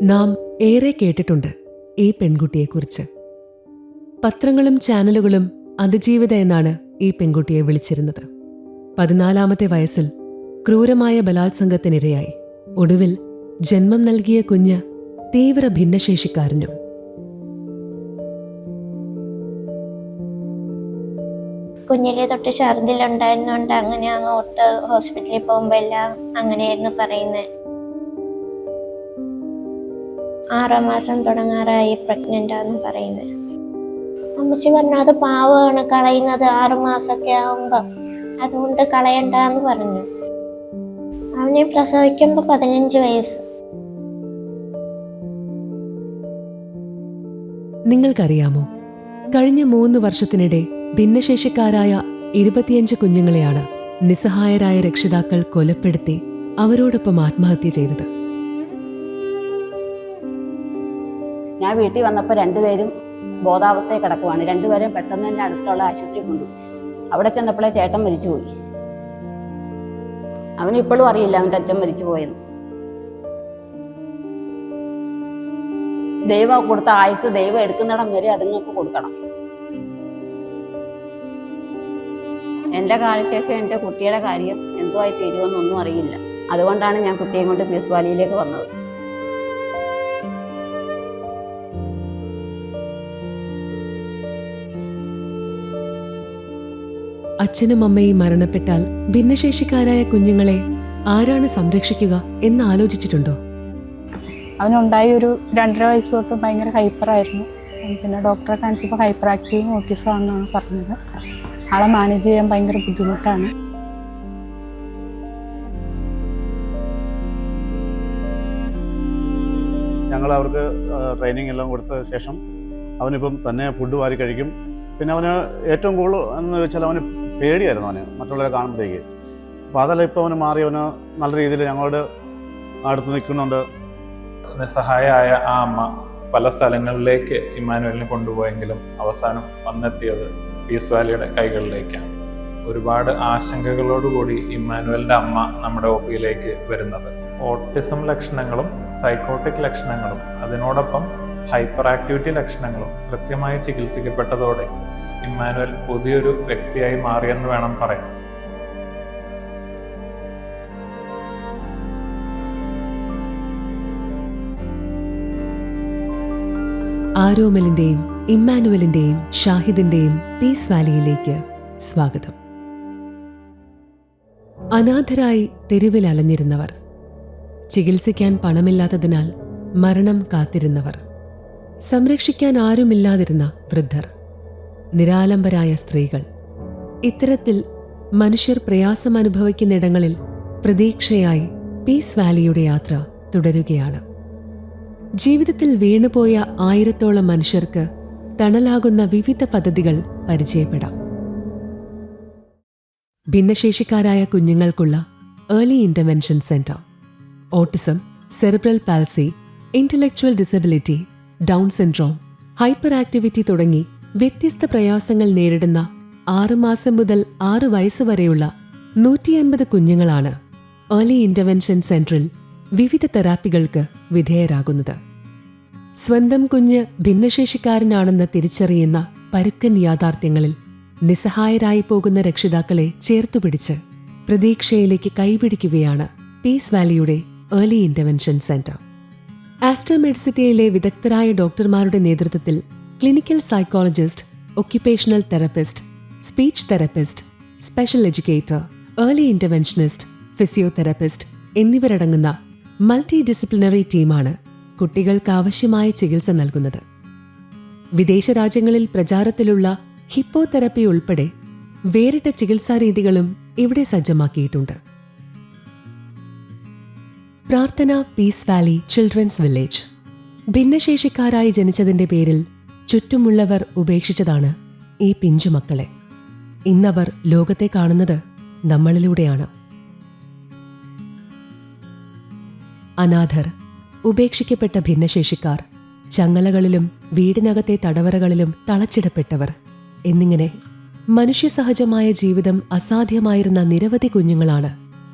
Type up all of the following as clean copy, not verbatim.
നാം ഏറെ കേട്ടിട്ടുണ്ട് ഈ പെൺകുട്ടിയെക്കുറിച്ച്. പത്രങ്ങളും ചാനലുകളും അതിജീവിത എന്നാണ് ഈ പെൺകുട്ടിയെ വിളിച്ചിരുന്നത്. 14-ാമത്തെ വയസ്സിൽ ക്രൂരമായ ബലാത്സംഗത്തിനിരയായി. ഒടുവിൽ ജന്മം നൽകിയ കുഞ്ഞ് തീവ്ര ഭിന്നശേഷിക്കാരനും. കുഞ്ഞിലെ തൊട്ട് ഛർദിലുണ്ടായിരുന്നോണ്ട് അങ്ങനെ അങ്ങോട്ട് ഹോസ്പിറ്റലിൽ പോകുമ്പോൾ എല്ലാം അങ്ങനെയായിരുന്നു പറയുന്നത്. 6 മാസം തുടങ്ങാറായി പ്രഗ്നന്റ് ആണെന്ന് പറയുന്നത്. അമ്മച്ചി പറഞ്ഞു അത് പാവമാണ് കളയുന്നത് 6 മാസമൊക്കെ ആവുമ്പം, അതുകൊണ്ട് കളയണ്ടെന്ന് പറഞ്ഞു. അവനെ പ്രസവിക്കുമ്പോൾ 15 വയസ്സ്. നിങ്ങൾക്കറിയാമോ, കഴിഞ്ഞ 3 വർഷത്തിനിടെ ഭിന്നശേഷിക്കാരായ 25 കുഞ്ഞുങ്ങളെയാണ് നിസ്സഹായരായ രക്ഷിതാക്കൾ കൊലപ്പെടുത്തി അവരോടൊപ്പം ആത്മഹത്യ ചെയ്തത്. ഞാൻ വീട്ടിൽ വന്നപ്പോൾ 2 പേരും ബോധാവസ്ഥയിൽ കിടക്കുവാണ്. 2 പേരും പെട്ടെന്ന് തന്നെ അടുത്തുള്ള ആശുപത്രിയിൽ കൊണ്ടുപോയി. അവിടെ ചെന്നപ്പോഴേ ചേട്ടൻ മരിച്ചുപോയി. അവന് ഇപ്പോഴും അറിയില്ല അവൻ്റെ അച്ഛൻ മരിച്ചു പോയെന്ന്. ദൈവം കൊടുത്ത ആയുസ് ദൈവം എടുക്കുന്നിടം വരെ അതുങ്ങൾക്ക് കൊടുക്കണം. എൻ്റെ കാലശേഷം എൻ്റെ കുട്ടിയുടെ കാര്യം എന്തുമായി തീരുമെന്നൊന്നും അറിയില്ല. അതുകൊണ്ടാണ് ഞാൻ കുട്ടിയെ കൊണ്ട് പീസ് വാലിയിലേക്ക് വന്നത്. അച്ഛനും അമ്മയും മരണപ്പെട്ടാൽ ഭിന്നശേഷിക്കാരായ കുഞ്ഞുങ്ങളെ ആരാണ് സംരക്ഷിക്കുക എന്ന് ആലോചിച്ചിട്ടുണ്ടോ? അവനുണ്ടായി ഒരു 2.5 വയസ്സ് തൊട്ട് ഭയങ്കര ഹൈപ്പറായിരുന്നു. പിന്നെ ഡോക്ടറെ കാണിച്ചപ്പോൾ ഹൈപ്പർ ആക്റ്റീവ് ഓട്ടിസം ആണെന്നാണ് പറഞ്ഞത്. ആളെ മാനേജ് ചെയ്യാൻ ഭയങ്കര ബുദ്ധിമുട്ടാണ്. ഞങ്ങൾ അവർക്ക് ട്രെയിനിങ് എല്ലാം കൊടുത്ത ശേഷം അവനിപ്പം തന്നെ ഫുഡ് വാരി കഴിക്കും. പിന്നെ അവന് ഏറ്റവും കൂടുതൽ എന്ന് വെച്ചാൽ അവന് പേടിയായിരുന്നു അവന് മറ്റുള്ളവരെ കാണുമ്പോഴേക്ക്. അപ്പോൾ അതെല്ലാം ഇപ്പോൾ അവന് മാറി, അവന് നല്ല രീതിയിൽ ഞങ്ങളോട് അടുത്ത് നിൽക്കുന്നുണ്ട്. നിസ്സഹായമായ ആ അമ്മ പല സ്ഥലങ്ങളിലേക്ക് ഇമ്മാനുവലിനെ കൊണ്ടുപോയെങ്കിലും അവസാനം വന്നെത്തിയത് പീസ് വാലിയുടെ കൈകളിലേക്കാണ്. ഒരുപാട് ആശങ്കകളോടുകൂടി ഇമ്മാനുവലിൻ്റെ അമ്മ നമ്മുടെ ഒപിയിലേക്ക് വരുന്നത്. ഓട്ടിസം ലക്ഷണങ്ങളും സൈക്കോട്ടിക് ലക്ഷണങ്ങളും അതിനോടൊപ്പം ഹൈപ്പർ ആക്ടിവിറ്റി ലക്ഷണങ്ങളും കൃത്യമായി ചികിത്സിക്കപ്പെട്ടതോടെ ഇമ്മാനുവൽ പുതിയൊരു വ്യക്തിയായി മാറിയെന്ന് വേണം പറയാൻ. ആരോമലിന്റെയും ഇമ്മാനുവലിന്റെയും ഷാഹിദിന്റെയും പീസ് വാലിയിലേക്ക് സ്വാഗതം. അനാഥരായി തെരുവിൽ അലഞ്ഞിരുന്നവർ, ചികിത്സിക്കാൻ പണമില്ലാത്തതിനാൽ മരണം കാത്തിരുന്നവർ, സംരക്ഷിക്കാൻ ആരുമില്ലാതിരുന്ന വൃദ്ധർ, നിരാലംബരായ സ്ത്രീകൾ, ഇത്തരത്തിൽ മനുഷ്യർ പ്രയാസം അനുഭവിക്കുന്നിടങ്ങളിൽ പ്രതീക്ഷയായി പീസ് വാലിയുടെ യാത്ര തുടരുകയാണ്. ജീവിതത്തിൽ വീണുപോയ 1000-ഓളം മനുഷ്യർക്ക് തണലാകുന്ന വിവിധ പദ്ധതികൾ പരിചയപ്പെടാം. ഭിന്നശേഷിക്കാരായ കുഞ്ഞുങ്ങൾക്കുള്ള early intervention centre, autism, cerebral palsy, intellectual disability, down syndrome, hyper activity തുടങ്ങി വ്യത്യസ്ത പ്രയാസങ്ങൾ നേരിടുന്ന 6 മാസം മുതൽ 6 വയസ്സ് വരെയുള്ള 150 കുഞ്ഞുങ്ങളാണ് ഏർലി ഇന്റർവെൻഷൻ സെന്ററിൽ വിവിധ തെറാപ്പികൾക്ക് വിധേയരാകുന്നത്. സ്വന്തം കുഞ്ഞ് ഭിന്നശേഷിക്കാരനാണെന്ന് തിരിച്ചറിയുന്ന പരുക്കൻ യാഥാർത്ഥ്യങ്ങളിൽ നിസ്സഹായരായി പോകുന്ന രക്ഷിതാക്കളെ ചേർത്തുപിടിച്ച് പ്രതീക്ഷയിലേക്ക് കൈപിടിക്കുകയാണ് പീസ് വാലിയുടെ ഏർലി ഇന്റർവെൻഷൻ സെന്റർ. ആസ്റ്റർ മെഡിസിറ്റിയിലെ വിദഗ്ധരായ ഡോക്ടർമാരുടെ നേതൃത്വത്തിൽ clinical psychologist, occupational therapist, speech therapist, special educator, early interventionist, physiotherapist എന്നിവരടങ്ങുന്ന മൾട്ടി ഡിസിപ്ലിനറി ടീമാണ് കുട്ടികൾക്ക് ആവശ്യമായ ചികിത്സ നൽകുന്നത്. വിദേശ രാജ്യങ്ങളിൽ പ്രചാരത്തിലുള്ള ഹിപ്പോ തെറപ്പി ഉൾപ്പെടെ വേറിട്ട ചികിത്സാരീതികളും ഇവിടെ സജ്ജമാക്കിയിട്ടുണ്ട്. പ്രാർത്ഥന പീസ് വാലി ചിൽഡ്രൻസ് വില്ലേജ്. ഭിന്നശേഷിക്കാരായി ജനിച്ചതിന്റെ പേരിൽ ചുറ്റുമുള്ളവർ ഉപേക്ഷിച്ചതാണ് ഈ പിഞ്ചുമക്കളെ. ഇന്നവർ ലോകത്തെ കാണുന്നത് നമ്മളിലൂടെയാണ്. അനാഥർ, ഉപേക്ഷിക്കപ്പെട്ട ഭിന്നശേഷിക്കാർ, ചങ്ങലകളിലും വീടിനകത്തെ തടവറകളിലും തളച്ചിടപ്പെട്ടവർ എന്നിങ്ങനെ മനുഷ്യസഹജമായ ജീവിതം അസാധ്യമായിരുന്ന നിരവധി കുഞ്ഞുങ്ങളാണ്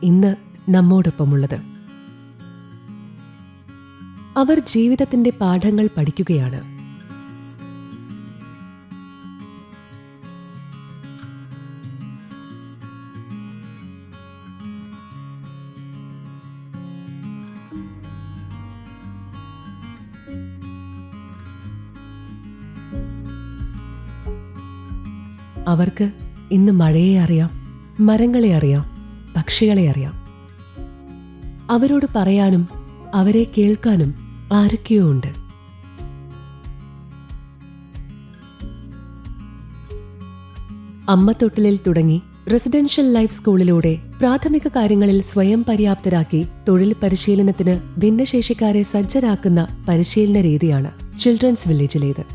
ഇന്ന് നമ്മോടൊപ്പമുള്ളത്. അവർ ജീവിതത്തിന്റെ പാഠങ്ങൾ പഠിക്കുകയാണ്. അവർക്ക് ഇന്ന് മഴയെ അറിയാം, മരങ്ങളെ അറിയാം, പക്ഷികളെ അറിയാം. അവരോട് പറയാനും അവരെ കേൾക്കാനും ആരൊക്കെയോ ഉണ്ട്. അമ്മത്തൊട്ടിലിൽ തുടങ്ങി റെസിഡൻഷ്യൽ ലൈഫ് സ്കൂളിലൂടെ പ്രാഥമിക കാര്യങ്ങളിൽ സ്വയം പര്യാപ്തരാക്കി തൊഴിൽ പരിശീലനത്തിന് ഭിന്നശേഷിക്കാരെ സജ്ജരാക്കുന്ന പരിശീലന രീതിയാണ് ചിൽഡ്രൻസ് വില്ലേജിലേത്.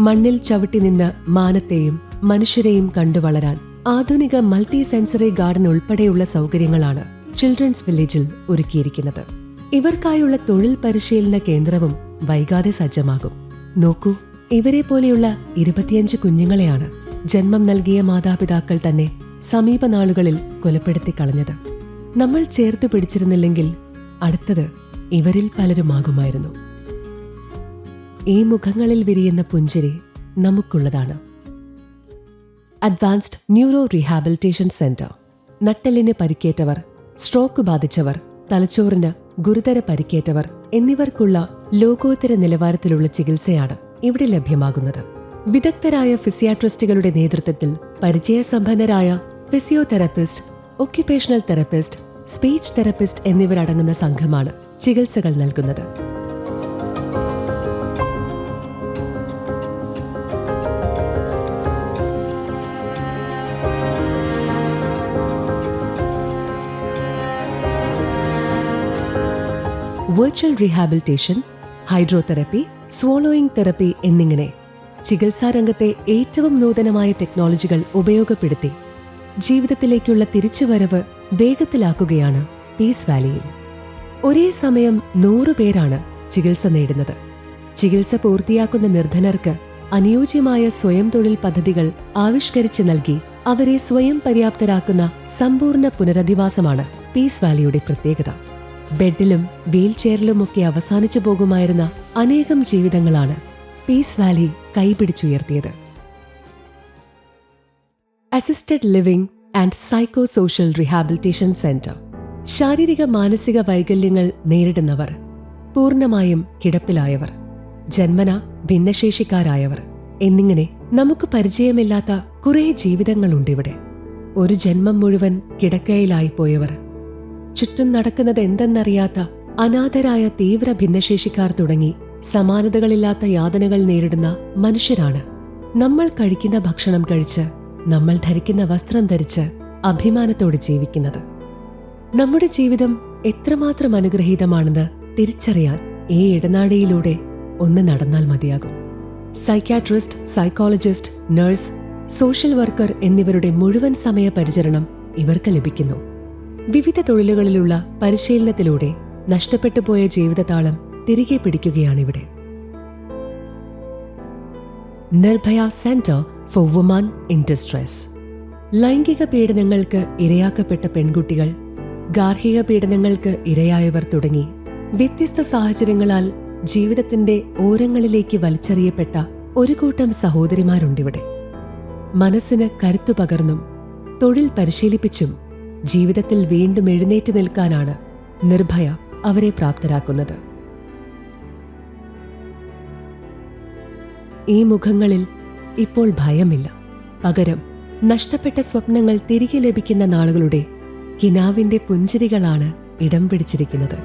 മണ്ണിൽ ചവിട്ടി നിന്ന് മാനത്തെയും മനുഷ്യരെയും കണ്ടു വളരാൻ ആധുനിക മൾട്ടി സെൻസറി ഗാർഡൻ ഉൾപ്പെടെയുള്ള സൗകര്യങ്ങളാണ് ചിൽഡ്രൻസ് വില്ലേജിൽ ഒരുക്കിയിരിക്കുന്നത്. ഇവർക്കായുള്ള തൊഴിൽ പരിശീലന കേന്ദ്രവും വൈകാതെ സജ്ജമാകും. നോക്കൂ, ഇവരെ പോലെയുള്ള 25 കുഞ്ഞുങ്ങളെയാണ് ജന്മം നൽകിയ മാതാപിതാക്കൾ തന്നെ സമീപനാളുകളിൽ കൊലപ്പെടുത്തി കളഞ്ഞത്. നമ്മൾ ചേർത്ത് പിടിച്ചിരുന്നില്ലെങ്കിൽ അടുത്തത് ഇവരിൽ പലരുമാകുമായിരുന്നു. ഈ മുഖങ്ങളിൽ വിരിയുന്ന പുഞ്ചിരി നമുക്കുള്ളതാണ്. Advanced neuro rehabilitation centre. നട്ടെല്ലിന് പരിക്കേറ്റവർ, സ്ട്രോക്ക് ബാധിച്ചവർ, തലച്ചോറിന് ഗുരുതര പരിക്കേറ്റവർ എന്നിവർക്കുള്ള ലോകോത്തര നിലവാരത്തിലുള്ള ചികിത്സയാണ് ഇവിടെ ലഭ്യമാകുന്നത്. വിദഗ്ധരായ ഫിസിയാട്രിസ്റ്റുകളുടെ നേതൃത്വത്തിൽ പരിചയസമ്പന്നരായ physiotherapist, occupational therapist, speech therapist എന്നിവരടങ്ങുന്ന സംഘമാണ് ചികിത്സകൾ നൽകുന്നത്. വെർച്വൽ റീഹാബിലിറ്റേഷൻ, ഹൈഡ്രോതെറപ്പി, സ്വോളോയിങ് തെറപ്പി എന്നിങ്ങനെ ചികിത്സാരംഗത്തെ ഏറ്റവും നൂതനമായ ടെക്നോളജികൾ ഉപയോഗപ്പെടുത്തി ജീവിതത്തിലേക്കുള്ള തിരിച്ചുവരവ് വേഗത്തിലാക്കുകയാണ് പീസ് വാലിയിൽ. ഒരേ സമയം 100 പേരാണ് ചികിത്സ നേടുന്നത്. ചികിത്സ പൂർത്തിയാക്കുന്ന നിർധനർക്ക് അനുയോജ്യമായ സ്വയം തൊഴിൽ പദ്ധതികൾ ആവിഷ്കരിച്ച് നൽകി അവരെ സ്വയം പര്യാപ്തരാക്കുന്ന സമ്പൂർണ്ണ പുനരധിവാസമാണ് പീസ് വാലിയുടെ പ്രത്യേകത. ബെഡിലും വീൽ ചെയറിലുമൊക്കെ അവസാനിച്ചു പോകുമായിരുന്ന അനേകം ജീവിതങ്ങളാണ് പീസ് വാലി കൈപിടിച്ചുയർത്തിയത്. Assisted living and psycho social rehabilitation centre. ശാരീരിക മാനസിക വൈകല്യങ്ങൾ നേരിടുന്നവർ, പൂർണ്ണമായും കിടപ്പിലായവർ, ജന്മന ഭിന്നശേഷിക്കാരായവർ എന്നിങ്ങനെ നമുക്ക് പരിചയമില്ലാത്ത കുറേ ജീവിതങ്ങളുണ്ടിവിടെ. ഒരു ജന്മം മുഴുവൻ കിടക്കയിലായിപ്പോയവർ, ചുറ്റും നടക്കുന്നത് എന്തെന്നറിയാത്ത അനാഥരായ തീവ്ര ഭിന്നശേഷിക്കാർ തുടങ്ങി സമാനതകളില്ലാത്ത യാതനകൾ നേരിടുന്ന മനുഷ്യരാണ്. നമ്മൾ കഴിക്കുന്ന ഭക്ഷണം കഴിച്ച്, നമ്മൾ ധരിക്കുന്ന വസ്ത്രം ധരിച്ച് അഭിമാനത്തോടെ ജീവിക്കുന്നത്. നമ്മുടെ ജീവിതം എത്രമാത്രം അനുഗ്രഹീതമാണെന്ന് തിരിച്ചറിയാൻ ഈ ഇടനാഴിയിലൂടെ ഒന്ന് നടന്നാൽ മതിയാകും. Psychiatrist, psychologist, nurse, social worker എന്നിവരുടെ മുഴുവൻ സമയ പരിചരണം ഇവർക്ക് ലഭിക്കുന്നു. വിവിധ തൊഴിലുകളിലുള്ള പരിശീലനത്തിലൂടെ നഷ്ടപ്പെട്ടുപോയ ജീവിതതാളം തിരികെ പിടിക്കുകയാണിവിടെ. Nirbhaya centre for women in distress. ലൈംഗിക പീഡനങ്ങൾക്ക് ഇരയാക്കപ്പെട്ട പെൺകുട്ടികൾ, ഗാർഹിക പീഡനങ്ങൾക്ക് ഇരയായവർ തുടങ്ങി വ്യത്യസ്ത സാഹചര്യങ്ങളാൽ ജീവിതത്തിന്റെ ഓരങ്ങളിലേക്ക് വലിച്ചെറിയപ്പെട്ട ഒരു കൂട്ടം സഹോദരിമാരുണ്ടിവിടെ. മനസ്സിന് കരുത്തു പകർന്നും തൊഴിൽ പരിശീലിപ്പിച്ചും ജീവിതത്തിൽ വീണ്ടും എഴുന്നേറ്റ് നിൽക്കാനാണ് നിർഭയ അവരെ പ്രാപ്തരാക്കുന്നത്. ഈ മുഖങ്ങളിൽ ഇപ്പോൾ ഭയമില്ല. പകരം നഷ്ടപ്പെട്ട സ്വപ്നങ്ങൾ തിരികെ ലഭിക്കുന്ന നാളുകളുടെ കിനാവിന്റെ പുഞ്ചിരികളാണ് ഇടം പിടിച്ചിരിക്കുന്നത്.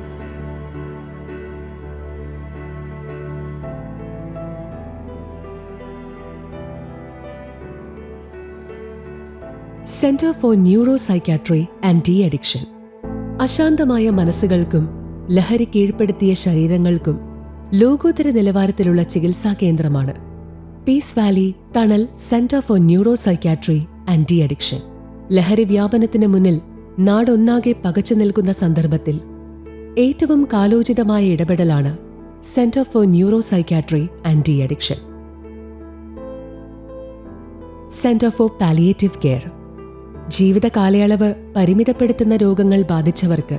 Centre for neuro psychiatry and de addiction. അശാന്തമായ മനസ്സുകൾക്കും ലഹരി കീഴ്പ്പെടുത്തിയ ശരീരങ്ങൾക്കും ലോകോത്തര നിലവാരത്തിലുള്ള ചികിത്സാ കേന്ദ്രമാണ് Peace Valley Thanal centre for neuro psychiatry and de addiction. ലഹരി വ്യാപനത്തിന് മുന്നിൽ നാടൊന്നാകെ പകച്ചു നിൽക്കുന്ന സന്ദർഭത്തിൽ ഏറ്റവും കാലോചിതമായ ഇടപെടലാണ് centre for neuro psychiatry and de addiction. Centre for palliative care. ജീവിത കാലയളവ് പരിമിതപ്പെടുത്തുന്ന രോഗങ്ങൾ ബാധിച്ചവർക്ക്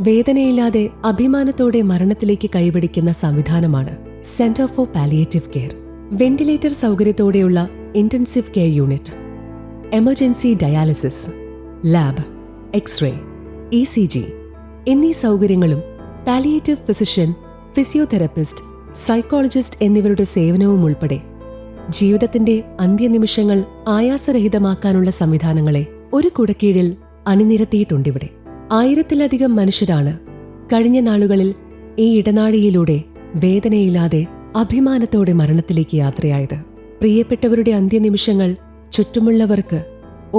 വേദനയില്ലാതെ അഭിമാനത്തോടെ മരണത്തിലേക്ക് കൈപിടിക്കുന്ന സംവിധാനമാണ് centre for palliative care. Ventilator സൗകര്യത്തോടെയുള്ള intensive care unit, emergency dialysis, lab, x ray, ECG എന്നീ സൗകര്യങ്ങളും പാലിയേറ്റീവ് ഫിസിഷ്യൻ, ഫിസിയോതെറപ്പിസ്റ്റ്, സൈക്കോളജിസ്റ്റ് എന്നിവരുടെ സേവനവും ഉൾപ്പെടെ ജീവിതത്തിന്റെ അന്ത്യനിമിഷങ്ങൾ ആയാസരഹിതമാക്കാനുള്ള സംവിധാനങ്ങളെ ഒരു കുടക്കീഴിൽ അണിനിരത്തിയിട്ടുണ്ടിവിടെ. 1000-ലധികം മനുഷ്യരാണ് കഴിഞ്ഞ നാളുകളിൽ ഈ ഇടനാഴിയിലൂടെ വേദനയില്ലാതെ അഭിമാനത്തോടെ മരണത്തിലേക്ക് യാത്രയായത്. പ്രിയപ്പെട്ടവരുടെ അന്ത്യനിമിഷങ്ങൾ ചുറ്റുമുള്ളവർക്ക്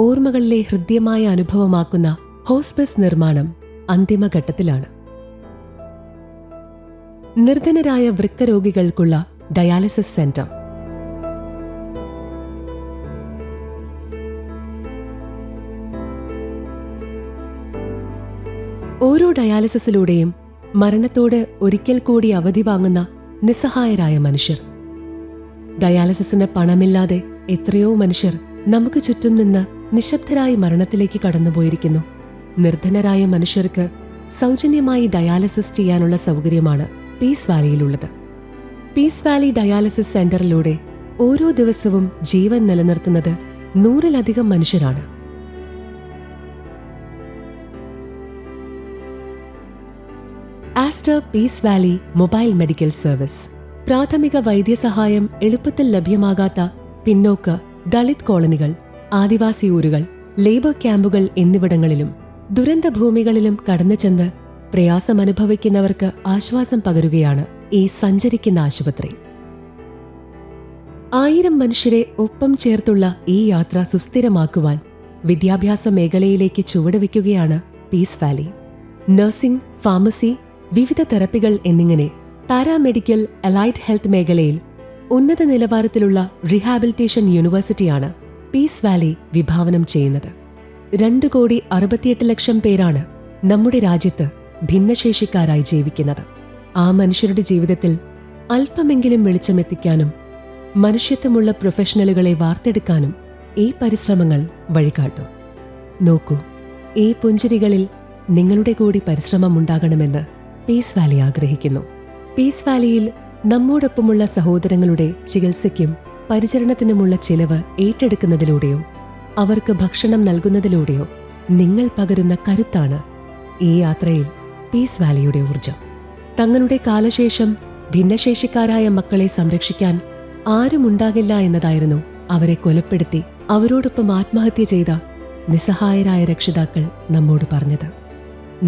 ഓർമ്മകളിലെ ഹൃദ്യമായ അനുഭവമാക്കുന്ന ഹോസ്പിസ് നിർമ്മാണം അന്തിമഘട്ടത്തിലാണ്. നിർധനരായ വൃക്കരോഗികൾക്കുള്ള ഡയാലിസിസ് സെന്റർ. ഓരോ ഡയാലിസിസിലൂടെയും മരണത്തോട് ഒരിക്കൽ കൂടി അവധി വാങ്ങുന്ന നിസ്സഹായരായ മനുഷ്യർ. ഡയാലിസിസിന് പണമില്ലാതെ എത്രയോ മനുഷ്യർ നമുക്ക് ചുറ്റും നിന്ന് നിശബ്ദരായി മരണത്തിലേക്ക് കടന്നുപോയിരിക്കുന്നു. നിർധനരായ മനുഷ്യർക്ക് സൗജന്യമായി ഡയാലിസിസ് ചെയ്യാനുള്ള സൗകര്യമാണ് പീസ് വാലിയിലുള്ളത്. പീസ് വാലി ഡയാലിസിസ് സെന്ററിലൂടെ ഓരോ ദിവസവും ജീവൻ നിലനിർത്തുന്നത് 100-ലധികം മനുഷ്യരാണ്. Aster Peace Valley mobile medical service. പ്രാഥമിക വൈദ്യസഹായം എളുപ്പത്തിൽ ലഭ്യമാകാത്ത പിന്നോക്ക, ദളിത് കോളനികൾ, ആദിവാസി ഊരുകൾ, ലേബർ ക്യാമ്പുകൾ എന്നിവിടങ്ങളിലും ദുരന്ത ഭൂമികളിലും കടന്നുചെന്ന് പ്രയാസമനുഭവിക്കുന്നവർക്ക് ആശ്വാസം പകരുകയാണ് ഈ സഞ്ചരിക്കുന്ന ആശുപത്രി. 1000 മനുഷ്യരെ ഒപ്പം ചേർത്തുള്ള ഈ യാത്ര സുസ്ഥിരമാക്കുവാൻ വിദ്യാഭ്യാസ മേഖലയിലേക്ക് ചുവടുവെക്കുകയാണ് പീസ് വാലി. നഴ്സിംഗ്, ഫാർമസി, വിവിധ തെറപ്പികൾ എന്നിങ്ങനെ പാരാമെഡിക്കൽ, അലൈഡ് ഹെൽത്ത് മേഖലയിൽ ഉന്നത നിലവാരത്തിലുള്ള റീഹാബിലിറ്റേഷൻ യൂണിവേഴ്സിറ്റിയാണ് പീസ് വാലി വിഭാവനം ചെയ്യുന്നത്. 2,68,00,000 പേരാണ് നമ്മുടെ രാജ്യത്ത് ഭിന്നശേഷിക്കാരായി ജീവിക്കുന്നത്. ആ മനുഷ്യരുടെ ജീവിതത്തിൽ അല്പമെങ്കിലും വെളിച്ചമെത്തിക്കാനും മനുഷ്യത്വമുള്ള പ്രൊഫഷണലുകളെ വാർത്തെടുക്കാനും ഈ പരിശ്രമങ്ങൾ വഴികാട്ടും. നോക്കൂ, ഈ പുഞ്ചിരികളിൽ നിങ്ങളുടെ കൂടി പരിശ്രമമുണ്ടാകണമെന്ന് പീസ് വാലി ആഗ്രഹിക്കുന്നു. പീസ് വാലിയിൽ നമ്മോടൊപ്പമുള്ള സഹോദരങ്ങളുടെ ചികിത്സയ്ക്കും പരിചരണത്തിനുമുള്ള ചിലവ് ഏറ്റെടുക്കുന്നതിലൂടെയോ അവർക്ക് ഭക്ഷണം നൽകുന്നതിലൂടെയോ നിങ്ങൾ പകരുന്ന കരുത്താണ് ഈ യാത്രയിൽ പീസ് വാലിയുടെ ഊർജം. തങ്ങളുടെ കാലശേഷം ഭിന്നശേഷിക്കാരായ മക്കളെ സംരക്ഷിക്കാൻ ആരുമുണ്ടാകില്ല എന്നതായിരുന്നു അവരെ കൊലപ്പെടുത്തി അവരോടൊപ്പം ആത്മഹത്യ ചെയ്ത നിസ്സഹായരായ രക്ഷിതാക്കൾ നമ്മോട് പറഞ്ഞത്.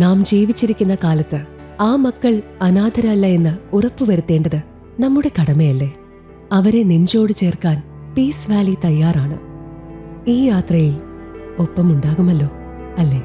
നാം ജീവിച്ചിരിക്കുന്ന കാലത്ത് ആ മക്കൾ അനാഥരല്ല എന്ന് ഉറപ്പുവരുത്തേണ്ടത് നമ്മുടെ കടമയല്ലേ? അവരെ നെഞ്ചോട് ചേർക്കാൻ പീസ് വാലി തയ്യാറാണ്. ഈ യാത്രയിൽ ഒപ്പമുണ്ടാകുമല്ലോ, അല്ലേ?